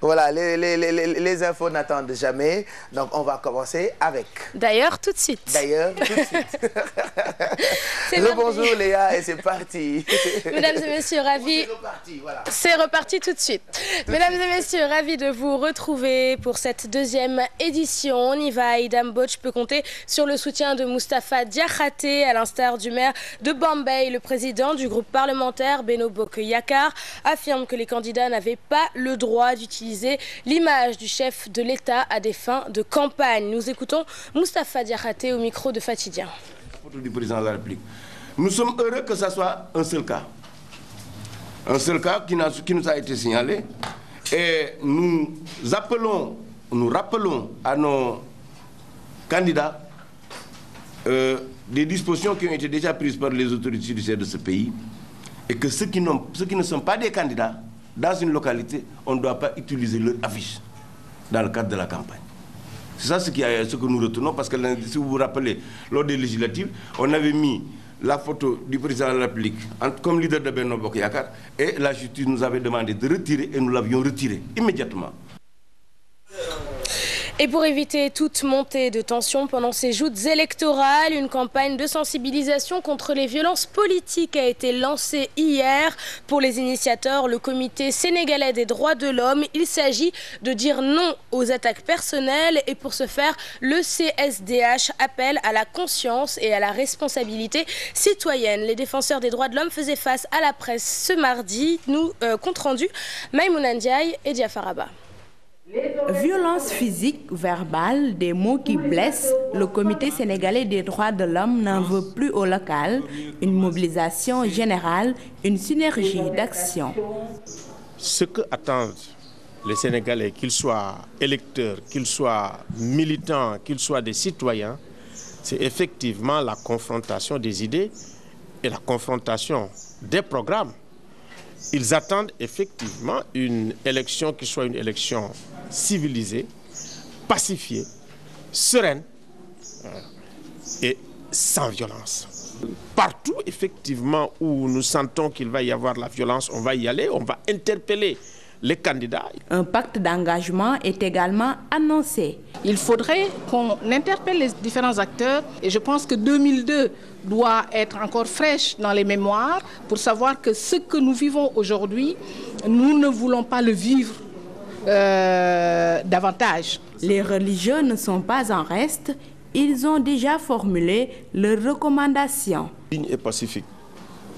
Voilà, les infos n'attendent jamais. Donc, on va commencer avec... D'ailleurs, tout de suite. Bonjour Léa, et c'est parti. Mesdames et messieurs, ravis... Voilà. C'est reparti tout de suite. Mesdames et messieurs, ravis de vous retrouver pour cette deuxième édition. On y va. Idam Botch peut compter sur le soutien de Moustapha Diakhaté, à l'instar du maire de Bambey. Le président du groupe parlementaire Benno Bokk Yakaar affirme que les candidats n'avaient pas le droit d'utiliser l'image du chef de l'État à des fins de campagne. Nous écoutons Moustapha Diakhaté au micro de Fatidien. Du président de la République. Nous sommes heureux que ce soit un seul cas. Un seul cas qui nous a été signalé. Et nous rappelons à nos candidats des dispositions qui ont été déjà prises par les autorités judiciaires de ce pays. Et que ceux qui ne sont pas des candidats, dans une localité, on ne doit pas utiliser leur affiche dans le cadre de la campagne. C'est ça ce que nous retenons, parce que si vous vous rappelez, lors des législatives, on avait mis la photo du président de la République comme leader de Benno Bokk Yakaar, et la justice nous avait demandé de retirer, et nous l'avions retiré immédiatement. Et pour éviter toute montée de tension pendant ces joutes électorales, une campagne de sensibilisation contre les violences politiques a été lancée hier. Pour les initiateurs, le Comité sénégalais des droits de l'homme, il s'agit de dire non aux attaques personnelles, et pour ce faire, le CSDH appelle à la conscience et à la responsabilité citoyenne. Les défenseurs des droits de l'homme faisaient face à la presse ce mardi. Nous, compte rendu, Maïmouna Ndiaye et Diafaraba. Violence physique, verbale, des mots qui blessent, le Comité sénégalais des droits de l'homme n'en veut plus au local. Une mobilisation générale, une synergie d'action. Ce que attendent les Sénégalais, qu'ils soient électeurs, qu'ils soient militants, qu'ils soient des citoyens, c'est effectivement la confrontation des idées et la confrontation des programmes. Ils attendent effectivement une élection qui soit une élection civilisée, pacifiée, sereine et sans violence. Partout, effectivement, où nous sentons qu'il va y avoir la violence, on va y aller, on va interpeller les candidats. Un pacte d'engagement est également annoncé. Il faudrait qu'on interpelle les différents acteurs, et je pense que 2002 doit être encore fraîche dans les mémoires pour savoir que ce que nous vivons aujourd'hui, nous ne voulons pas le vivre davantage. Les religieux ne sont pas en reste, ils ont déjà formulé leurs recommandations. Digne et pacifique,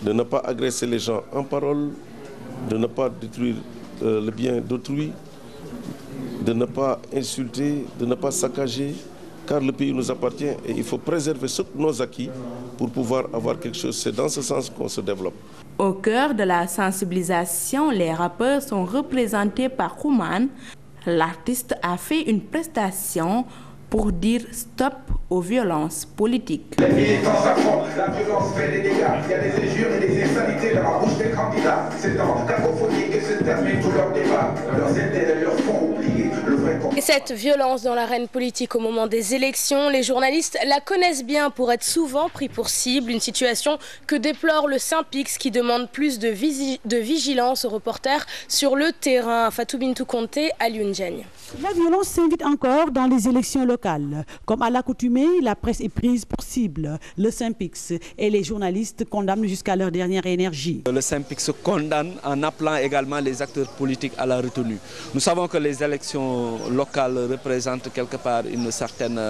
de ne pas agresser les gens en parole, de ne pas détruire le bien d'autrui, de ne pas insulter, de ne pas saccager, car le pays nous appartient et il faut préserver nos acquis pour pouvoir avoir quelque chose. C'est dans ce sens qu'on se développe. Au cœur de la sensibilisation, les rappeurs sont représentés par Kouman. L'artiste a fait une prestation pour dire stop aux violences politiques. Les militants s'affrontent, la violence fait des dégâts. Il y a des injures et des insanités dans la bouche des candidats. C'est en cacophonie que se termine tout leur débat. Leurs intérêts leur font oublier le vrai combat. Et cette violence dans l'arène politique au moment des élections, les journalistes la connaissent bien pour être souvent pris pour cible. Une situation que déplore le Synpics qui demande plus de vigilance aux reporters sur le terrain. Fatou Bintou Conté, Alioune Diagne. La violence s'invite encore dans les élections locales. Comme à l'accoutumée, la presse est prise pour cible. Le Synpics et les journalistes condamnent jusqu'à leur dernière énergie. Le Synpics condamne en appelant également les acteurs politiques à la retenue. Nous savons que les élections locales représentent quelque part une certaine...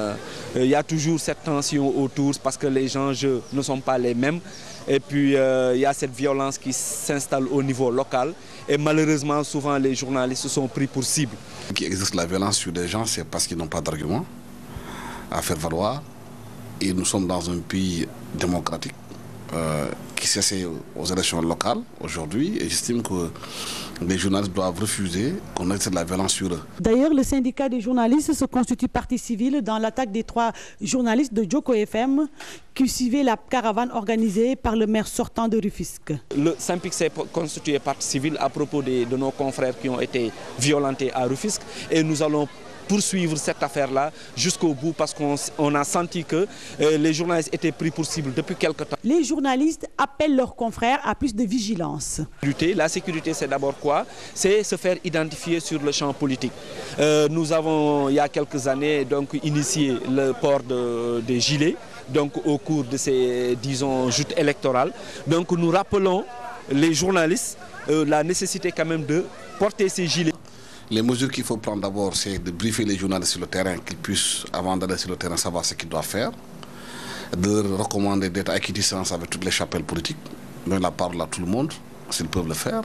il y a toujours cette tension autour parce que les enjeux ne sont pas les mêmes. Et puis il y a cette violence qui s'installe au niveau local. Et malheureusement, souvent les journalistes sont pris pour cible. Qu'il existe la violence sur des gens, c'est parce qu'ils n'ont pas d'argument à faire valoir. Et nous sommes dans un pays démocratique qui s'essaie aux élections locales aujourd'hui. Et j'estime que les journalistes doivent refuser qu'on exerce de la violence sur eux. D'ailleurs, le syndicat des journalistes se constitue partie civile dans l'attaque des 3 journalistes de Joko FM qui suivaient la caravane organisée par le maire sortant de Rufisque. Le Synpics s'est constitué partie civile à propos de nos confrères qui ont été violentés à Rufisque et nous allons poursuivre cette affaire-là jusqu'au bout parce qu'on a senti que les journalistes étaient pris pour cible depuis quelque temps. Les journalistes appellent leurs confrères à plus de vigilance. La sécurité, c'est d'abord quoi? C'est se faire identifier sur le champ politique. Nous avons, il y a quelques années, donc, initié le port des gilets, donc au cours de ces, disons, joutes électorales. Donc nous rappelons les journalistes la nécessité quand même de porter ces gilets. Les mesures qu'il faut prendre d'abord, c'est de briefer les journalistes sur le terrain, qu'ils puissent, avant d'aller sur le terrain, savoir ce qu'ils doivent faire, de leur recommander d'être à équidistance avec toutes les chapelles politiques, donner la parole à tout le monde, s'ils peuvent le faire,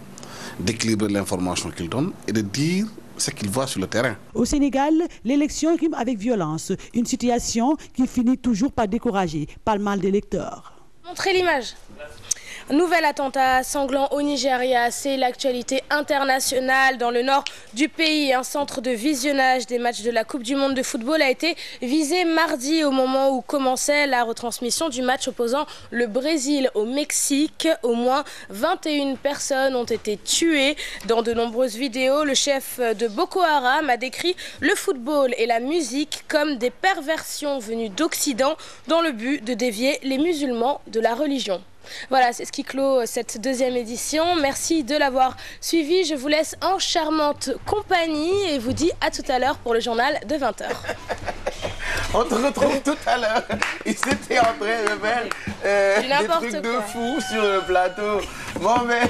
d'équilibrer l'information qu'ils donnent et de dire ce qu'ils voient sur le terrain. Au Sénégal, l'élection rime avec violence, une situation qui finit toujours par décourager pas mal d'électeurs. Montrez l'image. Nouvel attentat sanglant au Nigeria, c'est l'actualité internationale. Dans le nord du pays, un centre de visionnage des matchs de la Coupe du Monde de football a été visé mardi au moment où commençait la retransmission du match opposant le Brésil au Mexique. Au moins 21 personnes ont été tuées. Dans de nombreuses vidéos, le chef de Boko Haram a décrit le football et la musique comme des perversions venues d'Occident dans le but de dévier les musulmans de la religion. Voilà, c'est ce qui clôt cette deuxième édition. Merci de l'avoir suivi. Je vous laisse en charmante compagnie et vous dis à tout à l'heure pour le journal de 20h. On te retrouve tout à l'heure. Ils étaient en train de faire des trucs de fou sur le plateau. Bon, mais...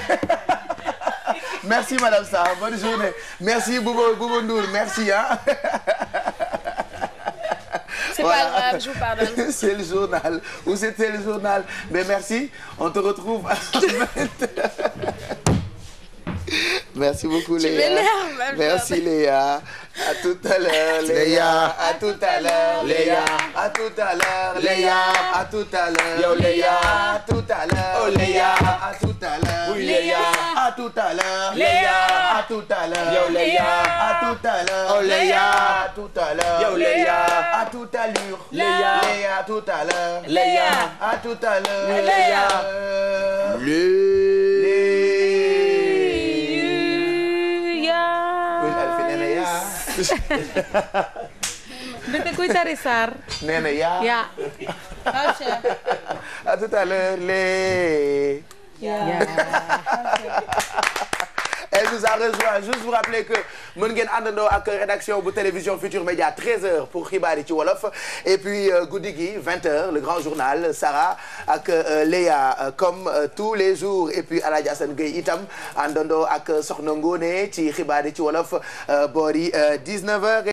Merci Madame Sarr, bonne journée. Merci Boubou Ndour, merci. Hein. C'est voilà. Pas grave, je vous pardonne. C'est le journal, ou c'était le journal. Mais merci, on te retrouve à 20h. Merci beaucoup Léa. Merci Léa. À tout à l'heure Léa. À tout à l'heure Léa. À tout à l'heure Léa. À tout à l'heure. Yo Léa. À tout à l'heure. Oh Léa. À tout à l'heure. Oui Léa. À tout à l'heure. Léa. À tout à l'heure. Yo Léa. À tout à l'heure. Oh Léa. À tout à l'heure. Yo Léa. À tout à l'heure. Léa. Léa. À tout à l'heure. Léa. À tout à l'heure. Léa. Bete kuy tari Sarr. Nee na yaa. yaa. À tout à l'heure les. Elle nous a rejoint. Juste vous rappeler que mën ngeen àndandoo ak rédaction bu télévision Futur Média 13h pour xibaar yi ci wolof et puis guddi gi 20h le grand journal Sarah ak Léa comme tous les jours et puis Aladji Assane Gueye itam àndandoo ak Soxna Ngone ci xibaar yi ci wolof boori 19h.